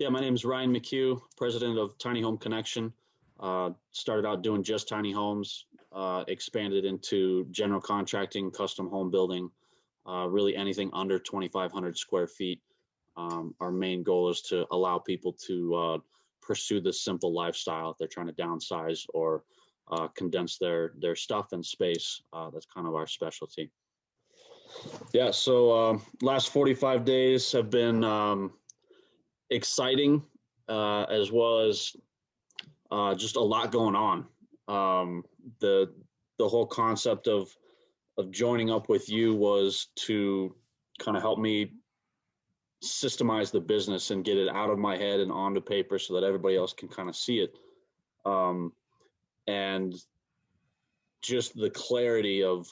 Yeah, my name is Ryan McHugh, president of Tiny Home Connection. Started out doing just tiny homes, expanded into general contracting, custom home building, really anything under 2,500 square feet. Our main goal is to allow people to pursue this simple lifestyle if they're trying to downsize or condense their stuff and space. That's kind of our specialty. Yeah, so last 45 days have been exciting, as well as just a lot going on. The whole concept of joining up with you was to kind of help me systemize the business and get it out of my head and onto paper so that everybody else can kind of see it. And just the clarity of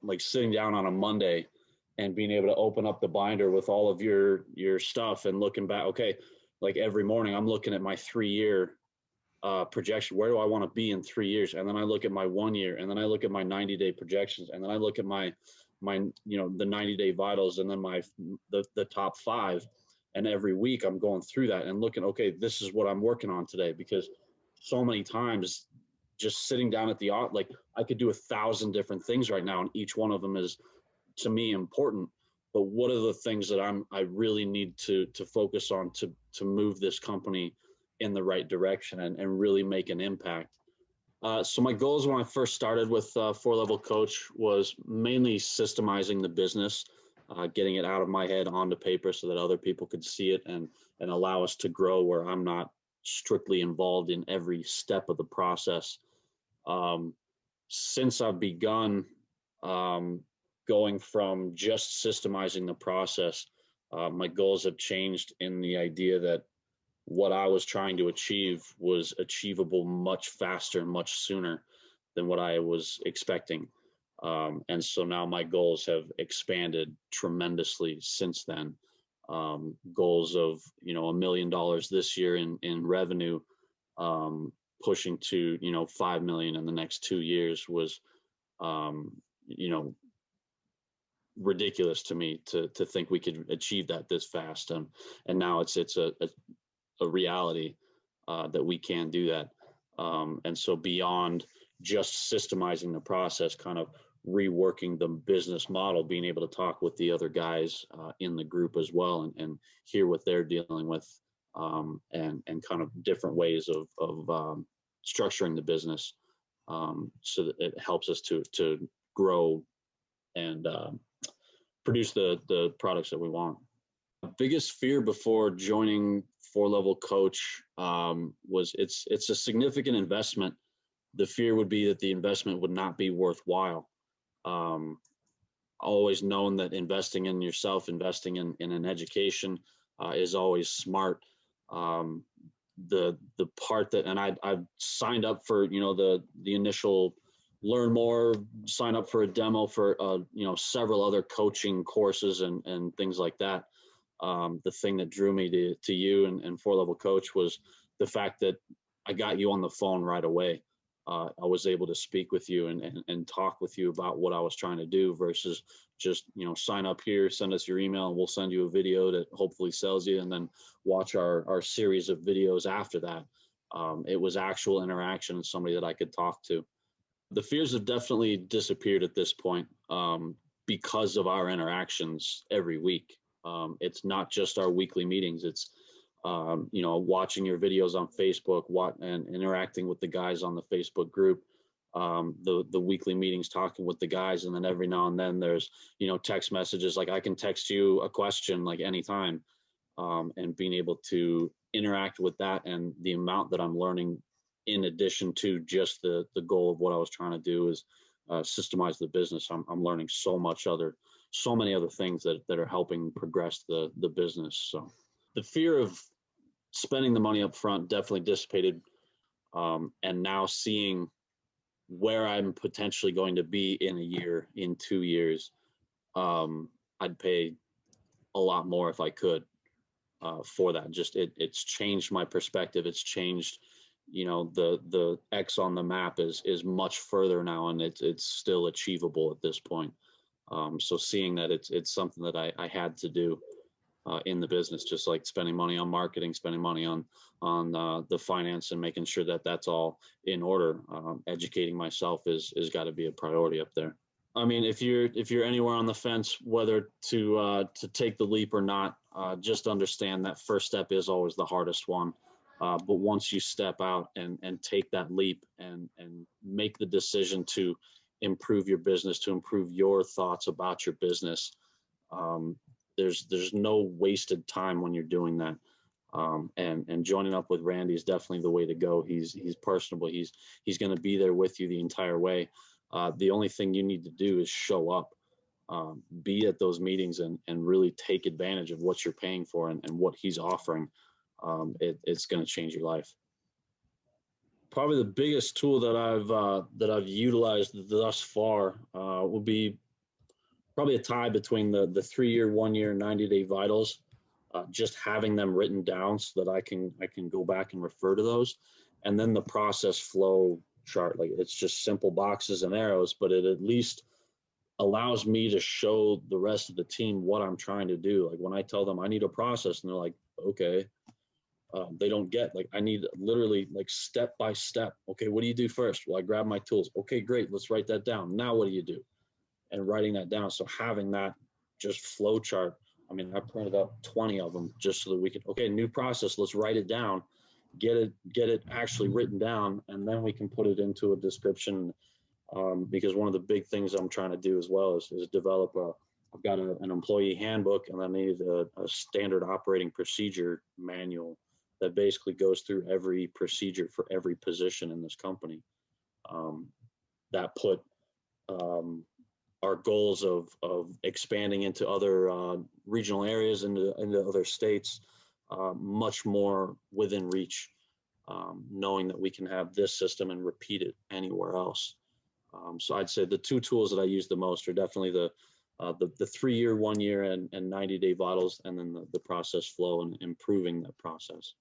like sitting down on a Monday and being able to open up the binder with all of your stuff and looking back. Okay, like every morning I'm looking at my 3-year projection. Where do I want to be in 3 years? And then I look at my 1 year, and then I look at my 90-day projections, and then I look at my the 90-day vitals, and then the top 5. And every week I'm going through that and looking, okay, this is what I'm working on today, because so many times just sitting down at like I could do 1,000 different things right now, and each one of them is to me important. But what are the things that I really need to focus on to move this company in the right direction and really make an impact? So my goals when I first started with 4-Level Coach was mainly systemizing the business, getting it out of my head onto paper so that other people could see it and allow us to grow where I'm not strictly involved in every step of the process. Since I've begun going from just systemizing the process, my goals have changed in the idea that what I was trying to achieve was achievable much faster, much sooner than what I was expecting. And so now my goals have expanded tremendously since then. Goals of, $1 million this year in revenue, pushing to, 5 million in the next 2 years was, ridiculous to me to think we could achieve that this fast. And now it's a reality that we can do that. And so beyond just systemizing the process, kind of reworking the business model, being able to talk with the other guys in the group as well and hear what they're dealing with, and kind of different ways of structuring the business, so that it helps us to grow and produce the products that we want. The biggest fear before joining 4-Level Coach was it's a significant investment. The fear would be that the investment would not be worthwhile. Always known that investing in yourself, investing in an education is always smart. The part that, and I've signed up for, the initial learn more, sign up for a demo for, several other coaching courses and things like that. The thing that drew me to you and 4-Level Coach was the fact that I got you on the phone right away. I was able to speak with you and talk with you about what I was trying to do versus just, sign up here, send us your email, and we'll send you a video that hopefully sells you, and then watch our series of videos after that. It was actual interaction and somebody that I could talk to. The fears have definitely disappeared at this point, because of our interactions every week. It's not just our weekly meetings. It's, watching your videos on Facebook, and interacting with the guys on the Facebook group, the weekly meetings, talking with the guys. And then every now and then there's, text messages. Like I can text you a question like anytime, and being able to interact with that, and the amount that I'm learning in addition to just the goal of what I was trying to do is systemize the business. I'm learning so many other things that are helping progress the business. So the fear of spending the money up front definitely dissipated. And now seeing where I'm potentially going to be in a year, in 2 years, I'd pay a lot more if I could, for that. Just it's changed my perspective. It's changed, the X on the map is much further now, and it's still achievable at this point. So seeing that it's something that I had to do, in the business, just like spending money on marketing, spending money on the finance, and making sure that that's all in order. Educating myself is got to be a priority up there. I mean, if you're anywhere on the fence whether to take the leap or not, just understand that first step is always the hardest one. But once you step out and take that leap and make the decision to improve your business, to improve your thoughts about your business, um, there's no wasted time when you're doing that. And joining up with Randy is definitely the way to go. He's personable. He's going to be there with you the entire way. The only thing you need to do is show up, be at those meetings, and really take advantage of what you're paying for and what he's offering. It's going to change your life. Probably the biggest tool that I've utilized thus far will be probably a tie between the 3-year, 1-year, 90-day vitals. Just having them written down so that I can go back and refer to those, and then the process flow chart. Like, it's just simple boxes and arrows, but it at least allows me to show the rest of the team what I'm trying to do. Like, when I tell them I need a process, and they're like, okay, they don't get, like, I need literally like step by step. Okay, what do you do first? Well, I grab my tools. Okay, great, let's write that down. Now what do you do? And writing that down. So having that just flow chart. I mean, I printed up 20 of them just so that we could, okay, new process, let's write it down, get it actually written down, and then we can put it into a description. Because one of the big things I'm trying to do as well is develop I've got an employee handbook, and then I need a standard operating procedure manual that basically goes through every procedure for every position in this company. That put our goals of expanding into other regional areas, into other states, much more within reach, knowing that we can have this system and repeat it anywhere else. So I'd say the two tools that I use the most are definitely the 3-year, 1-year, and 90-day vitals, and then the process flow and improving that process.